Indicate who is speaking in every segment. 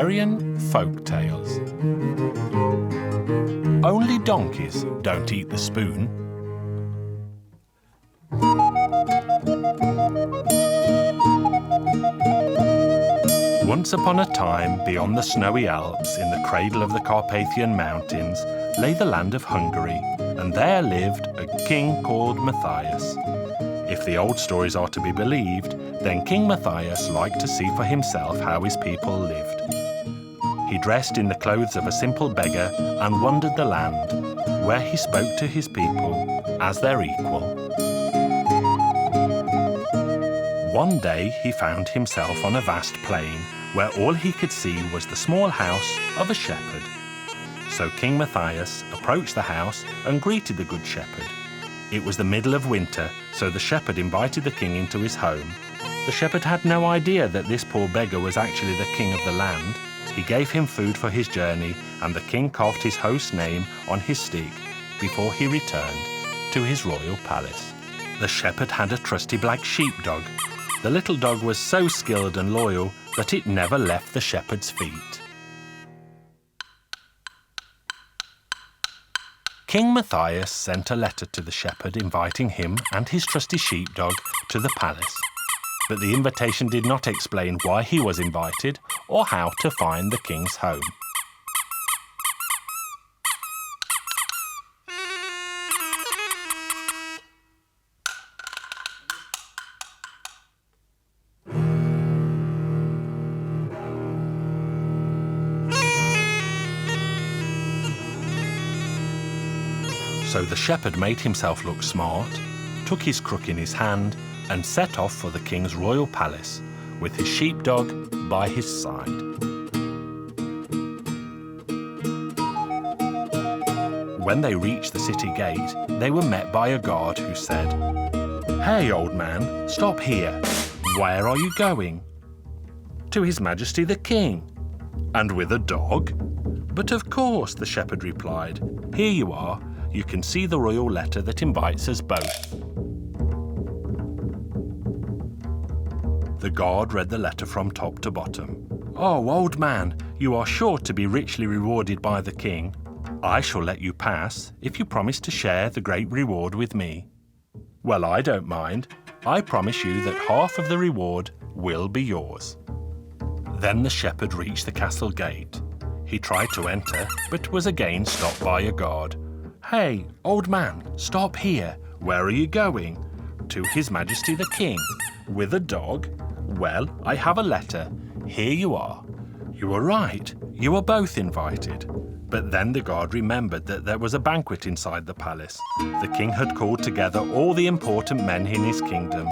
Speaker 1: Hungarian Folk Tales. Only donkeys don't eat the spoon. Once upon a time, beyond the snowy Alps, in the cradle of the Carpathian Mountains, lay the land of Hungary, and there lived a king called Matthias. If the old stories are to be believed, then King Matthias liked to see for himself how his people lived. He dressed in the clothes of a simple beggar and wandered the land, where he spoke to his people as their equal. One day he found himself on a vast plain, where all he could see was the small house of a shepherd. So King Matthias approached the house and greeted the good shepherd. It was the middle of winter, so the shepherd invited the king into his home. The shepherd had no idea that this poor beggar was actually the king of the land. He gave him food for his journey, and the king carved his host's name on his stick before he returned to his royal palace. The shepherd had a trusty black sheepdog. The little dog was so skilled and loyal that it never left the shepherd's feet. King Matthias sent a letter to the shepherd inviting him and his trusty sheepdog to the palace. But the invitation did not explain why he was invited or how to find the king's home. So the shepherd made himself look smart, took his crook in his hand, and set off for the king's royal palace, with his sheepdog by his side. When they reached the city gate, they were met by a guard who said, "Hey, old man, stop here. Where are you going?" "To His Majesty the King." "And with a dog?" "But of course," the shepherd replied. "Here you are. You can see the royal letter that invites us both." The guard read the letter from top to bottom. "Oh, old man, you are sure to be richly rewarded by the king. I shall let you pass if you promise to share the great reward with me." "Well, I don't mind. I promise you that half of the reward will be yours." Then the shepherd reached the castle gate. He tried to enter, but was again stopped by a guard. "Hey, old man, stop here. Where are you going?" "To His Majesty the King." "With a dog?" "Well, I have a letter. Here you are." "You were right. You were both invited." But then the guard remembered that there was a banquet inside the palace. The king had called together all the important men in his kingdom.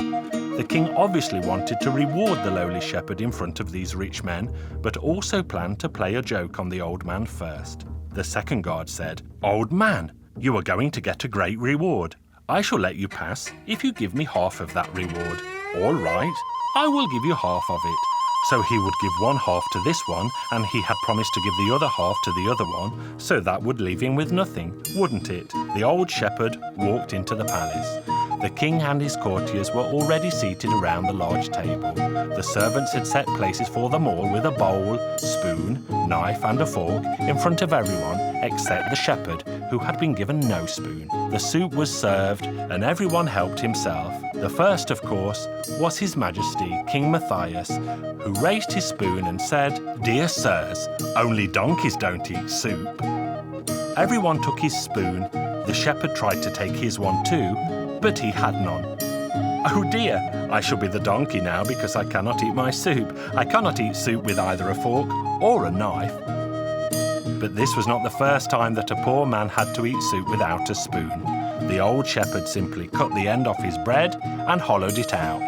Speaker 1: The king obviously wanted to reward the lowly shepherd in front of these rich men, but also planned to play a joke on the old man first. The second guard said, "Old man, you are going to get a great reward. I shall let you pass if you give me half of that reward." "All right, I will give you half of it." So he would give one half to this one, and he had promised to give the other half to the other one, so that would leave him with nothing, wouldn't it? The old shepherd walked into the palace. The king and his courtiers were already seated around the large table. The servants had set places for them all with a bowl, spoon, knife and a fork in front of everyone except the shepherd, who had been given no spoon. The soup was served and everyone helped himself. The first, of course, was His Majesty King Matthias, who raised his spoon and said, "Dear sirs, only donkeys don't eat soup." Everyone took his spoon. The shepherd tried to take his one too, but he had none. "Oh dear, I shall be the donkey now because I cannot eat my soup. I cannot eat soup with either a fork or a knife." But this was not the first time that a poor man had to eat soup without a spoon. The old shepherd simply cut the end off his bread and hollowed it out.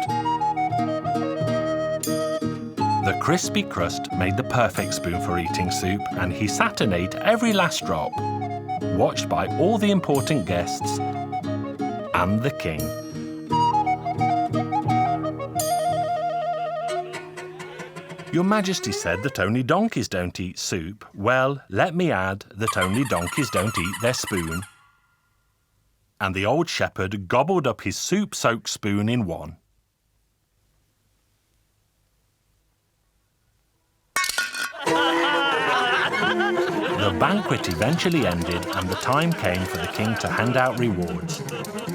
Speaker 1: The crispy crust made the perfect spoon for eating soup, and he sat and ate every last drop, watched by all the important guests and the king. "Your Majesty said that only donkeys don't eat soup. Well, let me add that only donkeys don't eat their spoon." And the old shepherd gobbled up his soup-soaked spoon in one. banquet eventually ended and the time came for the king to hand out rewards.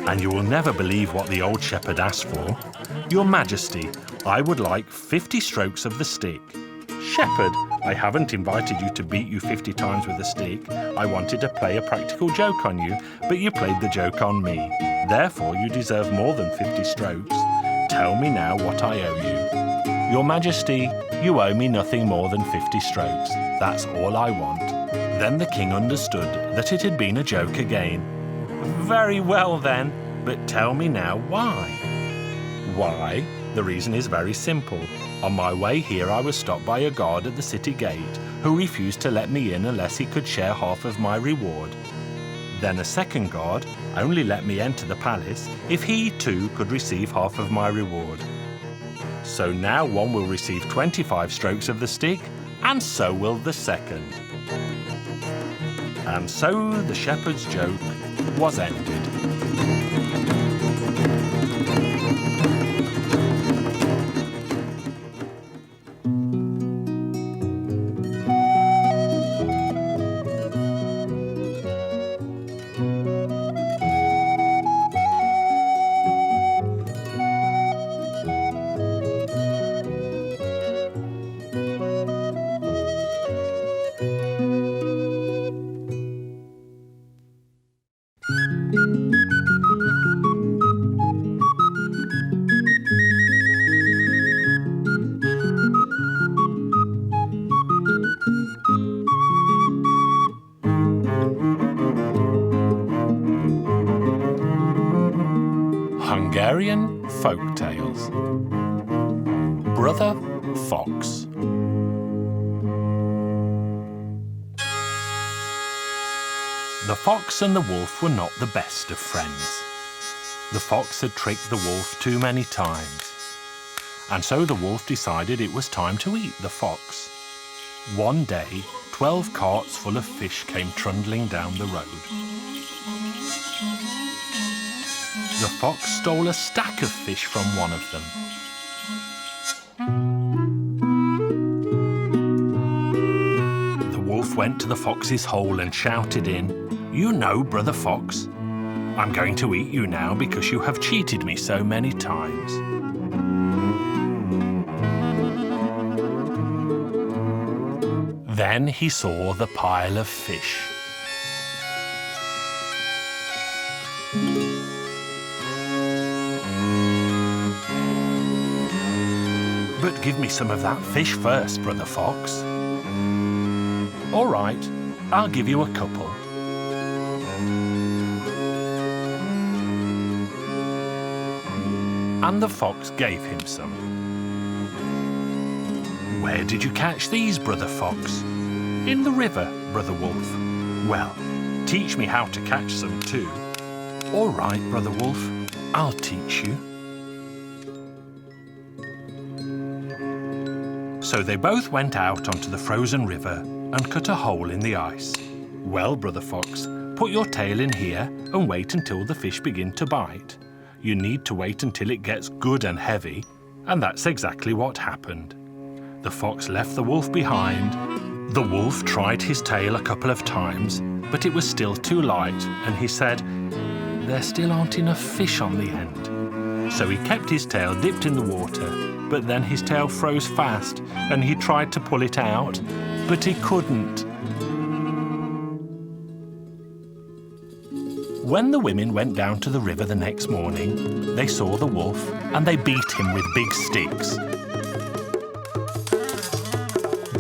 Speaker 1: And you will never believe what the old shepherd asked for. "Your Majesty, I would like 50 strokes of the stick." "Shepherd, I haven't invited you to beat you 50 times with a stick. I wanted to play a practical joke on you, but you played the joke on me. Therefore, you deserve more than 50 strokes. Tell me now what I owe you." "Your Majesty, you owe me nothing more than 50 strokes. That's all I want." Then the king understood that it had been a joke again. "Very well then, but tell me now why." "Why? The reason is very simple. On my way here I was stopped by a guard at the city gate who refused to let me in unless he could share half of my reward. Then a second guard only let me enter the palace if he too could receive half of my reward. So now one will receive 25 strokes of the stick, and so will the second." And so the shepherd's joke was ended. Hungarian Folk Tales. Brother Fox. The fox and the wolf were not the best of friends. The fox had tricked the wolf too many times, and so the wolf decided it was time to eat the fox. One day, 12 carts full of fish came trundling down the road. The fox stole a stack of fish from one of them. The wolf went to the fox's hole and shouted in, "You know, Brother Fox, I'm going to eat you now because you have cheated me so many times." Then he saw the pile of fish. "But give me some of that fish first, Brother Fox." "All right, I'll give you a couple." And the fox gave him some. "Where did you catch these, Brother Fox?" "In the river, Brother Wolf." "Well, teach me how to catch some too." "All right, Brother Wolf, I'll teach you." So they both went out onto the frozen river and cut a hole in the ice. "Well, Brother Fox, put your tail in here and wait until the fish begin to bite. You need to wait until it gets good and heavy," and that's exactly what happened. The fox left the wolf behind. The wolf tried his tail a couple of times, but it was still too light, and he said, "There still aren't enough fish on the end." So he kept his tail dipped in the water, but then his tail froze fast, and he tried to pull it out, but he couldn't. When the women went down to the river the next morning, they saw the wolf, and they beat him with big sticks.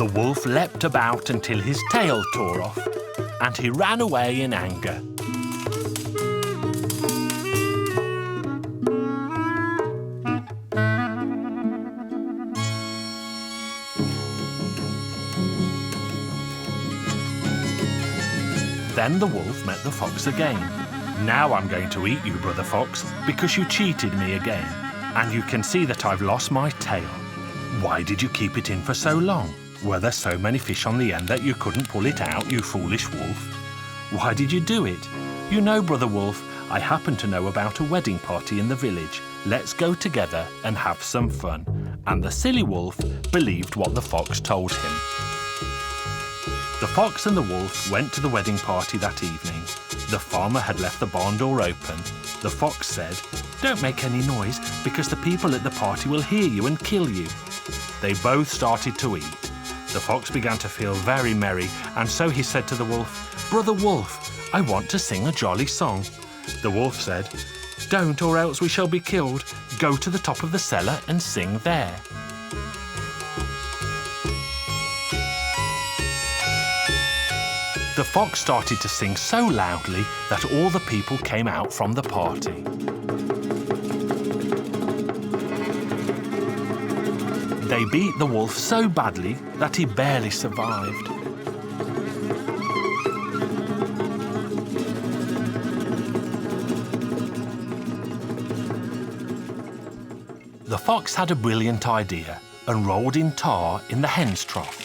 Speaker 1: The wolf leapt about until his tail tore off, and he ran away in anger. Then the wolf met the fox again. "Now I'm going to eat you, Brother Fox, because you cheated me again. And you can see that I've lost my tail. Why did you keep it in for so long? Were there so many fish on the end that you couldn't pull it out, you foolish wolf? Why did you do it? You know, Brother Wolf, I happen to know about a wedding party in the village. Let's go together and have some fun." And the silly wolf believed what the fox told him. The fox and the wolf went to the wedding party that evening. The farmer had left the barn door open. The fox said, "Don't make any noise, because the people at the party will hear you and kill you." They both started to eat. The fox began to feel very merry, and so he said to the wolf, "Brother Wolf, I want to sing a jolly song." The wolf said, "Don't, or else we shall be killed. Go to the top of the cellar and sing there." The fox started to sing so loudly that all the people came out from the party. They beat the wolf so badly that he barely survived. The fox had a brilliant idea and rolled in tar in the hen's trough.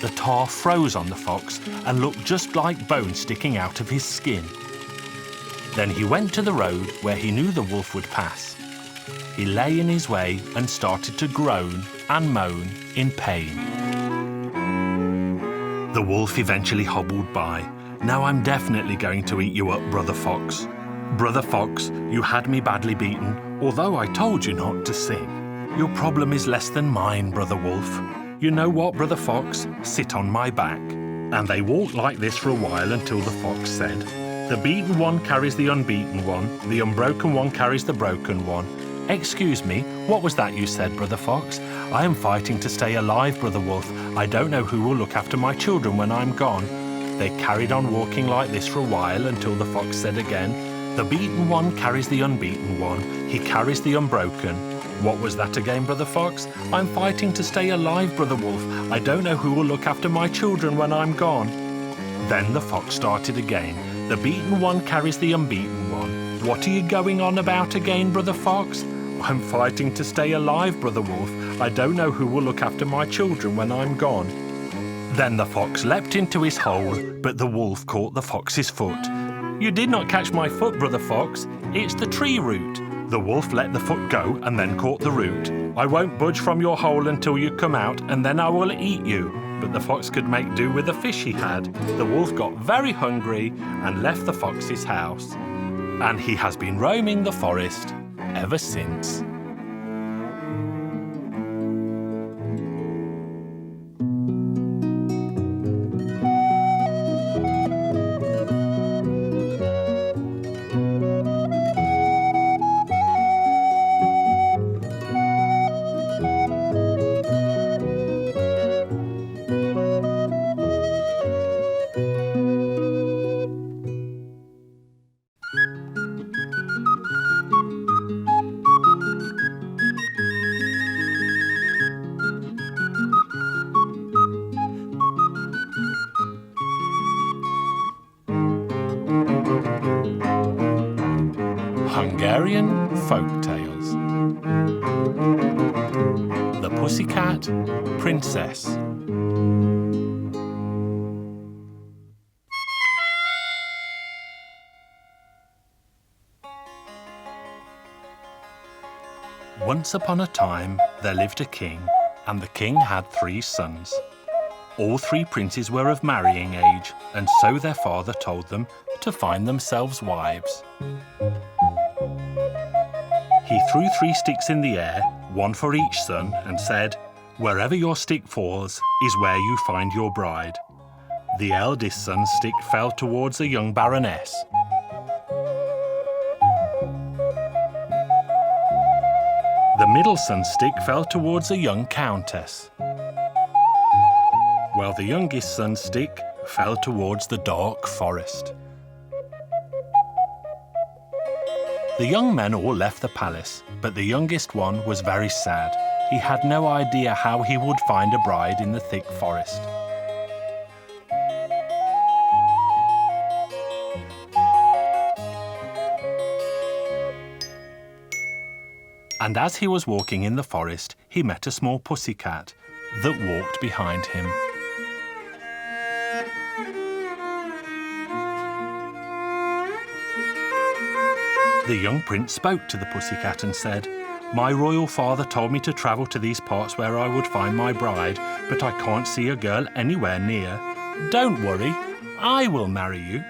Speaker 1: The tar froze on the fox and looked just like bone sticking out of his skin. Then he went to the road where he knew the wolf would pass. He lay in his way and started to groan and moan in pain. The wolf eventually hobbled by. "Now I'm definitely going to eat you up, Brother Fox. Brother Fox, you had me badly beaten, although I told you not to sing. Your problem is less than mine, Brother Wolf. You know what, Brother Fox? Sit on my back." And they walked like this for a while until the fox said, "The beaten one carries the unbeaten one, the unbroken one carries the broken one." "Excuse me, what was that you said, Brother Fox? I am fighting to stay alive, Brother Wolf. I don't know who will look after my children when I'm gone." They carried on walking like this for a while until the fox said again, "The beaten one carries the unbeaten one, he carries the unbroken." "What was that again, Brother Fox?" "I'm fighting to stay alive, Brother Wolf. I don't know who will look after my children when I'm gone." Then the fox started again. "The beaten one carries the unbeaten one. What are you going on about again, Brother Fox?" "I'm fighting to stay alive, Brother Wolf. I don't know who will look after my children when I'm gone." Then the fox leapt into his hole, but the wolf caught the fox's foot. "You did not catch my foot, Brother Fox. It's the tree root." The wolf let the foot go and then caught the root. "I won't budge from your hole until you come out, and then I will eat you." But the fox could make do with the fish he had. The wolf got very hungry and left the fox's house. And he has been roaming the forest ever since. Hungarian Folk Tales. The Pussycat Princess. Once upon a time there lived a king, and the king had 3 sons. All 3 princes were of marrying age, and so their father told them to find themselves wives. He threw 3 sticks in the air, one for each son, and said, "Wherever your stick falls is where you find your bride." The eldest son's stick fell towards a young baroness. The middle son's stick fell towards a young countess, while the youngest son's stick fell towards the dark forest. The young men all left the palace, but the youngest one was very sad. He had no idea how he would find a bride in the thick forest. And as he was walking in the forest, he met a small pussycat that walked behind him. The young prince spoke to the pussycat and said, "My royal father told me to travel to these parts where I would find my bride, but I can't see a girl anywhere near. Don't worry, I will marry you.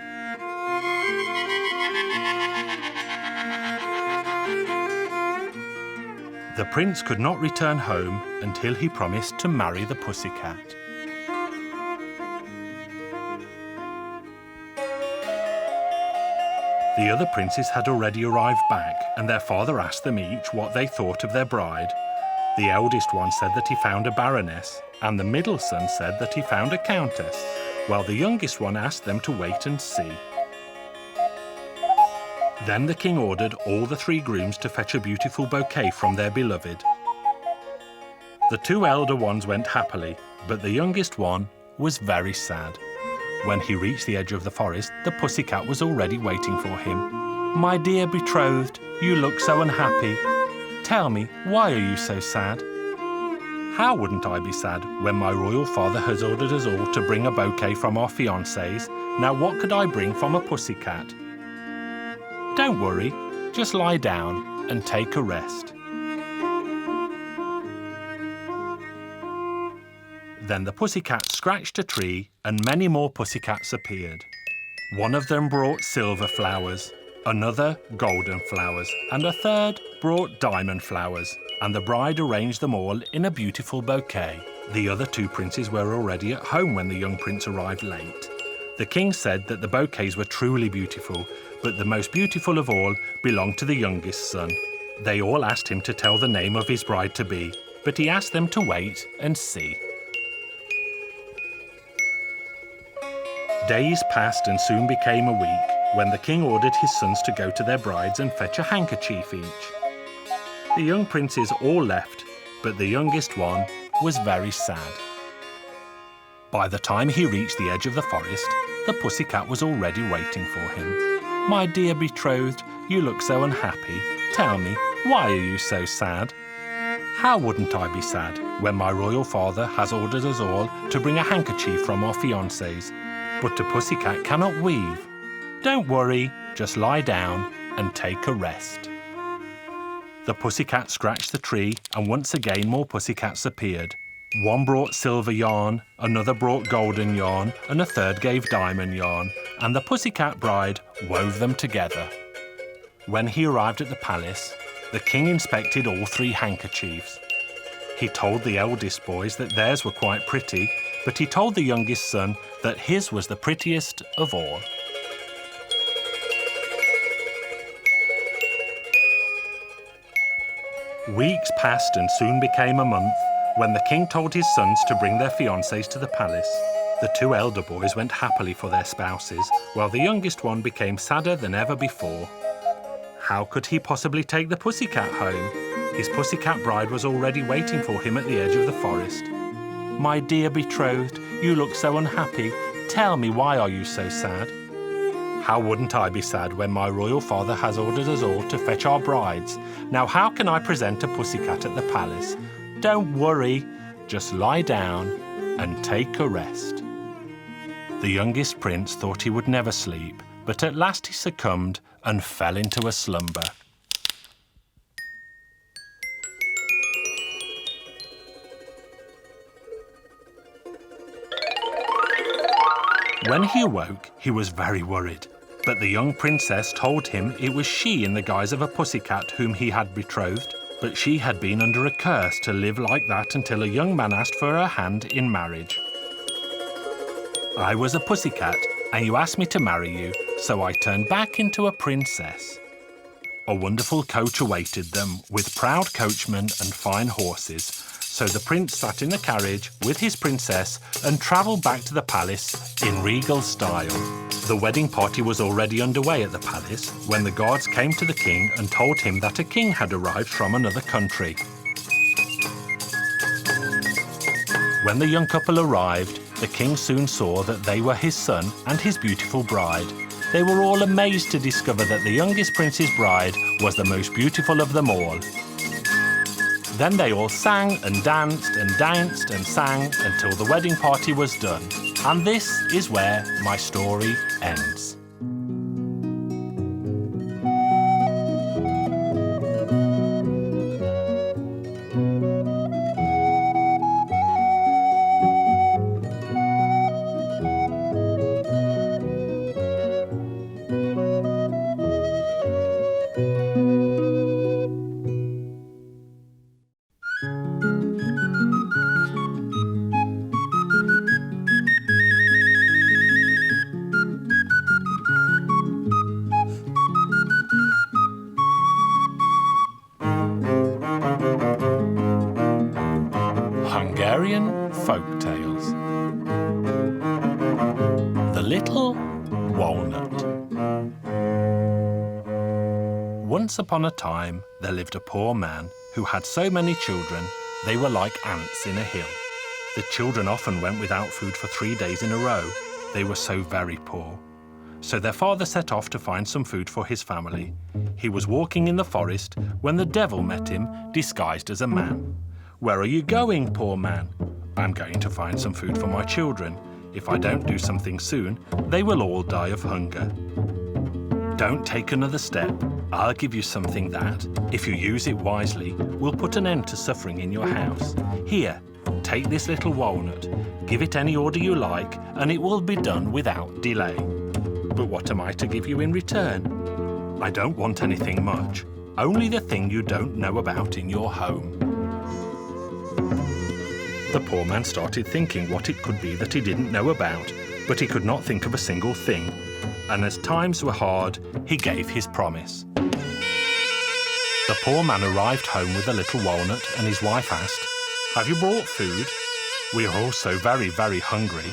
Speaker 1: The prince could not return home until he promised to marry the pussycat. The other princes had already arrived back, and their father asked them each what they thought of their bride. The eldest one said that he found a baroness, and the middle son said that he found a countess, while the youngest one asked them to wait and see. Then the king ordered all the 3 grooms to fetch a beautiful bouquet from their beloved. The 2 elder ones went happily, but the youngest one was very sad. When he reached the edge of the forest, the pussycat was already waiting for him. "My dear betrothed, you look so unhappy. Tell me, why are you so sad?" "How wouldn't I be sad when my royal father has ordered us all to bring a bouquet from our fiancés? Now what could I bring from a pussycat?" "Don't worry, just lie down and take a rest." Then the pussycat scratched a tree and many more pussycats appeared. One of them brought silver flowers, another golden flowers, and a third brought diamond flowers, and the bride arranged them all in a beautiful bouquet. The other 2 princes were already at home when the young prince arrived late. The king said that the bouquets were truly beautiful, but the most beautiful of all belonged to the youngest son. They all asked him to tell the name of his bride-to-be, but he asked them to wait and see. Days passed and soon became a week, when the king ordered his sons to go to their brides and fetch a handkerchief each. The young princes all left, but the youngest one was very sad. By the time he reached the edge of the forest, the pussycat was already waiting for him. "My dear betrothed, you look so unhappy. Tell me, why are you so sad?" "How wouldn't I be sad when my royal father has ordered us all to bring a handkerchief from our fiancés, but a pussycat cannot weave?" "Don't worry, just lie down and take a rest." The pussycat scratched the tree, and once again more pussycats appeared. One brought silver yarn, another brought golden yarn, and a third gave diamond yarn, and the pussycat bride wove them together. When he arrived at the palace, the king inspected all 3 handkerchiefs. He told the eldest boys that theirs were quite pretty, but he told the youngest son that his was the prettiest of all. Weeks passed and soon became a month, when the king told his sons to bring their fiancés to the palace. The 2 elder boys went happily for their spouses, while the youngest one became sadder than ever before. How could he possibly take the pussycat home? His pussycat bride was already waiting for him at the edge of the forest. "My dear betrothed, you look so unhappy. Tell me, why are you so sad?" "How wouldn't I be sad when my royal father has ordered us all to fetch our brides? Now how can I present a pussycat at the palace?" "Don't worry, just lie down and take a rest." The youngest prince thought he would never sleep, but at last he succumbed and fell into a slumber. When he awoke, he was very worried, but the young princess told him it was she in the guise of a pussycat whom he had betrothed, but she had been under a curse to live like that until a young man asked for her hand in marriage. "I was a pussycat, and you asked me to marry you, so I turned back into a princess." A wonderful coach awaited them, with proud coachmen and fine horses, so the prince sat in the carriage with his princess and travelled back to the palace in regal style. The wedding party was already underway at the palace when the guards came to the king and told him that a king had arrived from another country. When the young couple arrived, the king soon saw that they were his son and his beautiful bride. They were all amazed to discover that the youngest prince's bride was the most beautiful of them all. Then they all sang and danced and danced and sang until the wedding party was done. And this is where my story ends. Hungarian Folk Tales. The Little Walnut. Once upon a time, there lived a poor man who had so many children they were like ants in a hill. The children often went without food for 3 days in a row. They were so very poor. So their father set off to find some food for his family. He was walking in the forest when the devil met him, disguised as a man. "Where are you going, poor man?" "I'm going to find some food for my children. If I don't do something soon, they will all die of hunger." "Don't take another step. I'll give you something that, if you use it wisely, will put an end to suffering in your house. Here, take this little walnut. Give it any order you like, and it will be done without delay." "But what am I to give you in return?" "I don't want anything much. Only the thing you don't know about in your home." The poor man started thinking what it could be that he didn't know about, but he could not think of a single thing. And as times were hard, he gave his promise. The poor man arrived home with a little walnut, and his wife asked, "Have you brought food?" "We are all so very, very hungry."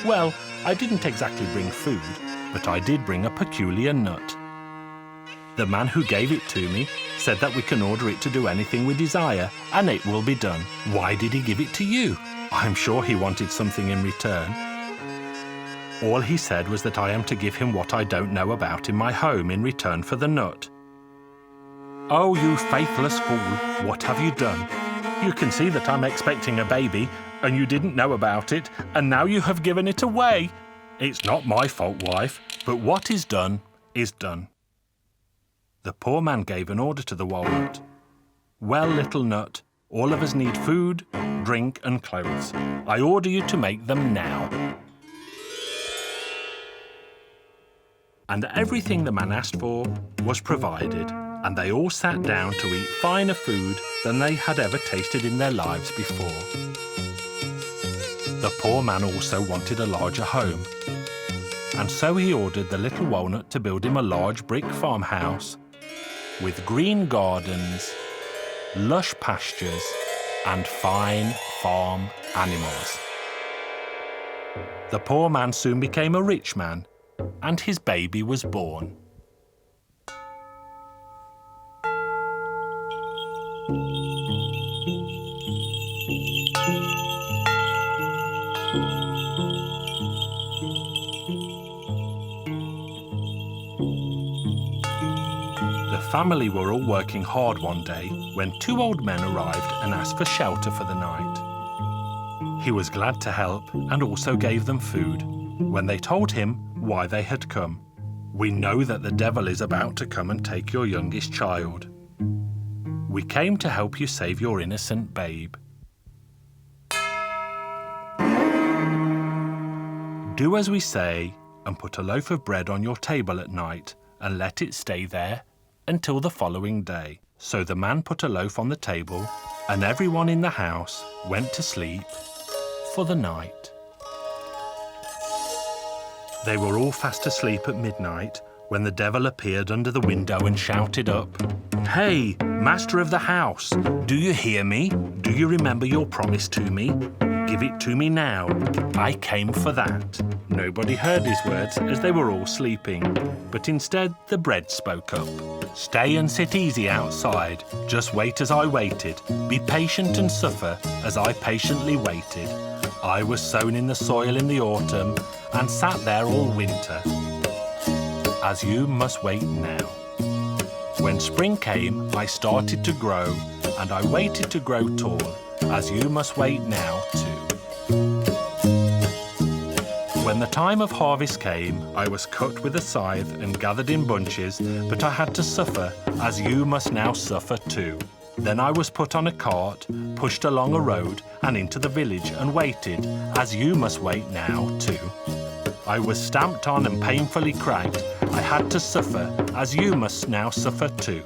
Speaker 1: "Well, I didn't exactly bring food, but I did bring a peculiar nut. The man who gave it to me said that we can order it to do anything we desire, and it will be done." "Why did he give it to you?" "I'm sure he wanted something in return." "All he said was that I am to give him what I don't know about in my home in return for the nut." "Oh, you faithless fool, what have you done? You can see that I'm expecting a baby, and you didn't know about it, and now you have given it away." "It's not my fault, wife, but what is done is done." The poor man gave an order to the walnut. "Well, little nut, all of us need food, drink, and clothes. I order you to make them now." And everything the man asked for was provided, and they all sat down to eat finer food than they had ever tasted in their lives before. The poor man also wanted a larger home, and so he ordered the little walnut to build him a large brick farmhouse with green gardens, lush pastures, and fine farm animals. The poor man soon became a rich man, and his baby was born. The family were all working hard one day when 2 old men arrived and asked for shelter for the night. He was glad to help and also gave them food. When they told him why they had come, "We know that the devil is about to come and take your youngest child. We came to help you save your innocent babe. Do as we say and put a loaf of bread on your table at night and let it stay there until the following day." So the man put a loaf on the table, and everyone in the house went to sleep for the night. They were all fast asleep at midnight when the devil appeared under the window and shouted up, "Hey, master of the house, do you hear me? Do you remember your promise to me? Give it to me now. I came for that." Nobody heard his words as they were all sleeping, but instead the bread spoke up. "Stay and sit easy outside. Just wait as I waited. Be patient and suffer as I patiently waited. I was sown in the soil in the autumn and sat there all winter, as you must wait now. When spring came, I started to grow, and I waited to grow tall, as you must wait now too. When the time of harvest came, I was cut with a scythe and gathered in bunches, but I had to suffer, as you must now suffer too. Then I was put on a cart, pushed along a road, and into the village and waited, as you must wait now too. I was stamped on and painfully cracked. I had to suffer, as you must now suffer too.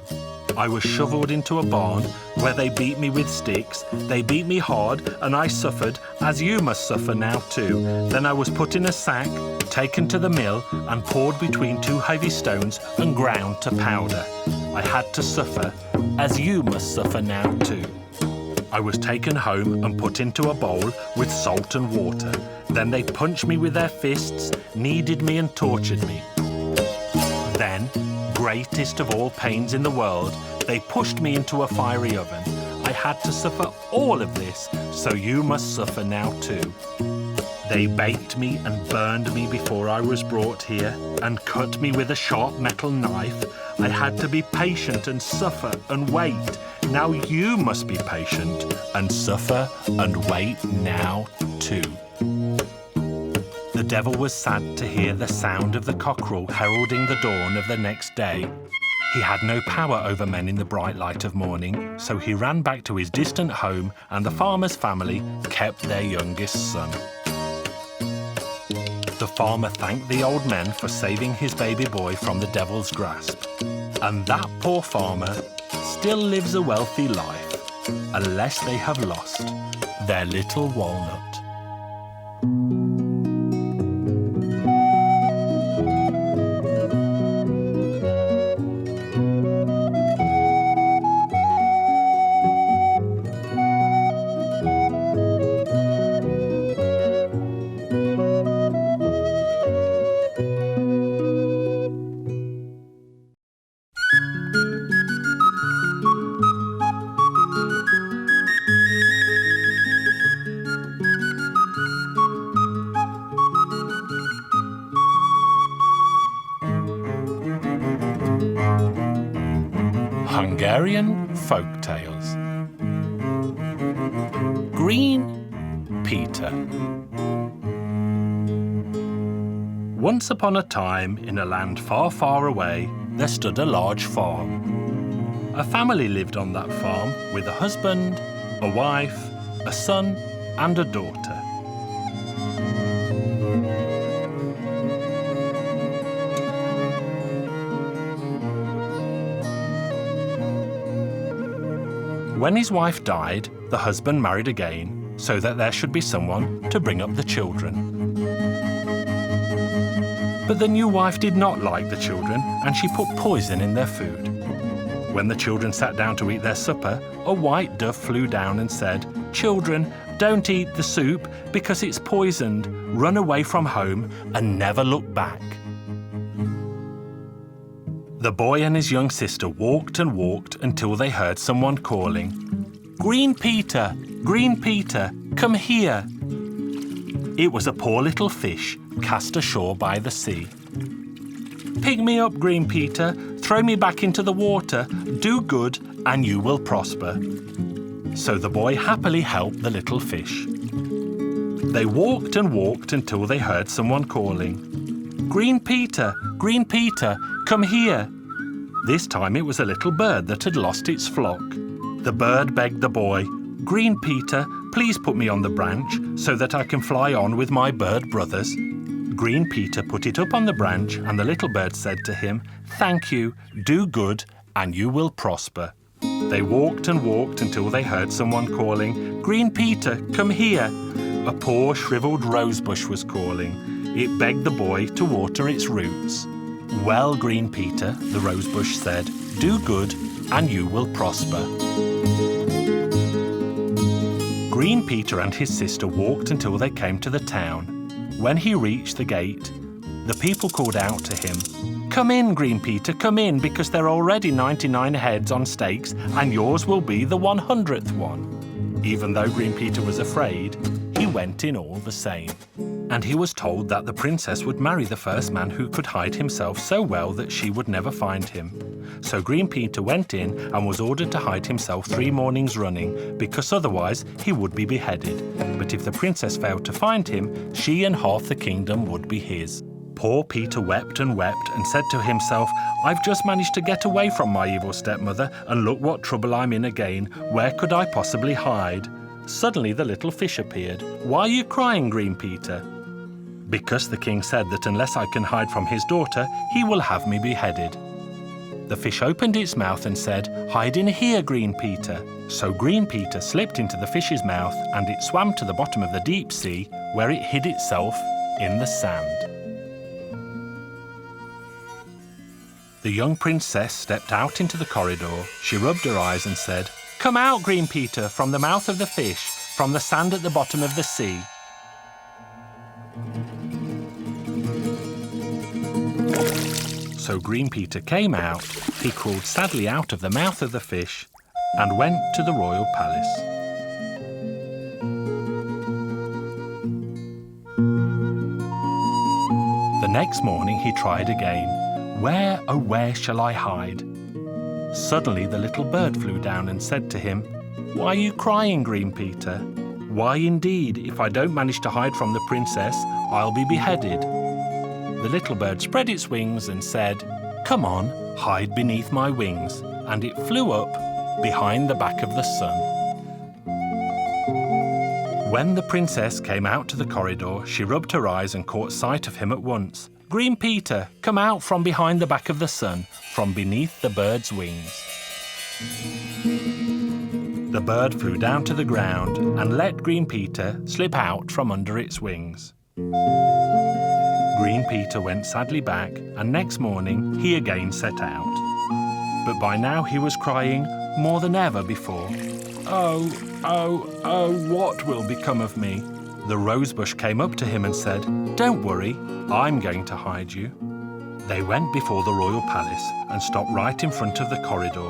Speaker 1: I was shoveled into a barn where they beat me with sticks. They beat me hard, and I suffered, as you must suffer now too. Then I was put in a sack, taken to the mill, and poured between 2 heavy stones and ground to powder. I had to suffer, as you must suffer now too. I was taken home and put into a bowl with salt and water. Then they punched me with their fists, kneaded me and tortured me. Then, greatest of all pains in the world, they pushed me into a fiery oven. I had to suffer all of this, so you must suffer now too. They baked me and burned me before I was brought here, and cut me with a sharp metal knife. I had to be patient and suffer and wait. Now you must be patient and suffer and wait now too. The devil was sad to hear the sound of the cockerel heralding the dawn of the next day. He had no power over men in the bright light of morning, so he ran back to his distant home, and the farmer's family kept their youngest son. The farmer thanked the old men for saving his baby boy from the devil's grasp. And that poor farmer still lives a wealthy life, unless they have lost their little walnut. Hungarian Folk Tales. Green Peter. Once upon a time, in a land far, far away, there stood a large farm. A family lived on that farm with a husband, a wife, a son, and a daughter. When his wife died, the husband married again, so that there should be someone to bring up the children. But the new wife did not like the children, and she put poison in their food. When the children sat down to eat their supper, a white dove flew down and said, "Children, don't eat the soup because it's poisoned. Run away from home and never look back." The boy and his young sister walked and walked until they heard someone calling, "Green Peter, Green Peter, come here." It was a poor little fish cast ashore by the sea. "Pick me up, Green Peter, throw me back into the water, do good and you will prosper." So the boy happily helped the little fish. They walked and walked until they heard someone calling, Green Peter, come here." This time it was a little bird that had lost its flock. The bird begged the boy, "Green Peter, please put me on the branch so that I can fly on with my bird brothers." Green Peter put it up on the branch, and the little bird said to him, "Thank you, do good, and you will prosper." They walked and walked until they heard someone calling, "Green Peter, come here." A poor shriveled rosebush was calling. It begged the boy to water its roots. "Well, Green Peter," the rosebush said, "do good and you will prosper." Green Peter and his sister walked until they came to the town. When he reached the gate, the people called out to him, "Come in, Green Peter, come in, because there are already 99 heads on stakes and yours will be the 100th one." Even though Green Peter was afraid, he went in all the same. And he was told that the princess would marry the first man who could hide himself so well that she would never find him. So Green Peter went in and was ordered to hide himself 3 mornings running, because otherwise he would be beheaded. But if the princess failed to find him, she and half the kingdom would be his. Poor Peter wept and wept and said to himself, "I've just managed to get away from my evil stepmother, and look what trouble I'm in again. Where could I possibly hide?" Suddenly the little fish appeared. "Why are you crying, Green Peter?" "Because the king said that unless I can hide from his daughter, he will have me beheaded." The fish opened its mouth and said, "Hide in here, Green Peter." So Green Peter slipped into the fish's mouth, and it swam to the bottom of the deep sea, where it hid itself in the sand. The young princess stepped out into the corridor. She rubbed her eyes and said, Come out, Green Peter, from the mouth of the fish, from the sand at the bottom of the sea. So Green Peter came out, he crawled sadly out of the mouth of the fish and went to the royal palace. The next morning he tried again. Where, oh where shall I hide? Suddenly the little bird flew down and said to him, Why are you crying, Green Peter? Why indeed, if I don't manage to hide from the princess, I'll be beheaded. The little bird spread its wings and said, Come on, hide beneath my wings. And it flew up behind the back of the sun. When the princess came out to the corridor, she rubbed her eyes and caught sight of him at once. Green Peter, come out from behind the back of the sun, from beneath the bird's wings. The bird flew down to the ground and let Green Peter slip out from under its wings. Green Peter went sadly back, and next morning he again set out. But by now he was crying more than ever before. Oh, oh, oh, what will become of me? The rosebush came up to him and said, Don't worry, I'm going to hide you. They went before the royal palace and stopped right in front of the corridor.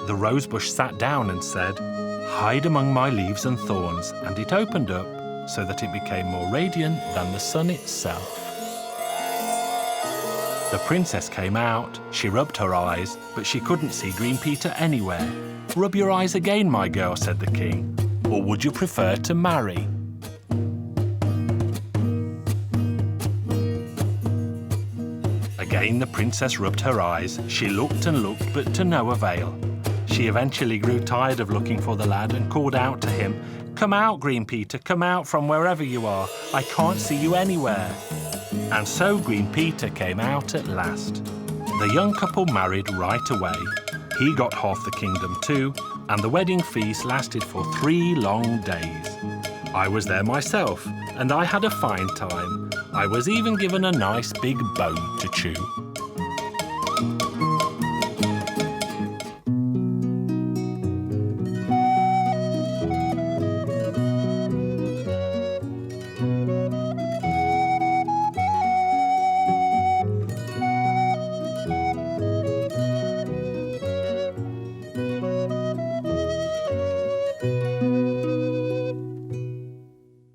Speaker 1: The rosebush sat down and said, Hide among my leaves and thorns, and it opened up so that it became more radiant than the sun itself. The princess came out. She rubbed her eyes, but she couldn't see Green Peter anywhere. Rub your eyes again, my girl, said the king. Or would you prefer to marry? Again the princess rubbed her eyes. She looked and looked, but to no avail. She eventually grew tired of looking for the lad and called out to him, Come out, Green Peter, come out from wherever you are. I can't see you anywhere. And so Green Peter came out at last. The young couple married right away. He got half the kingdom too, and the wedding feast lasted for 3 long days. I was there myself, and I had a fine time. I was even given a nice big bone to chew.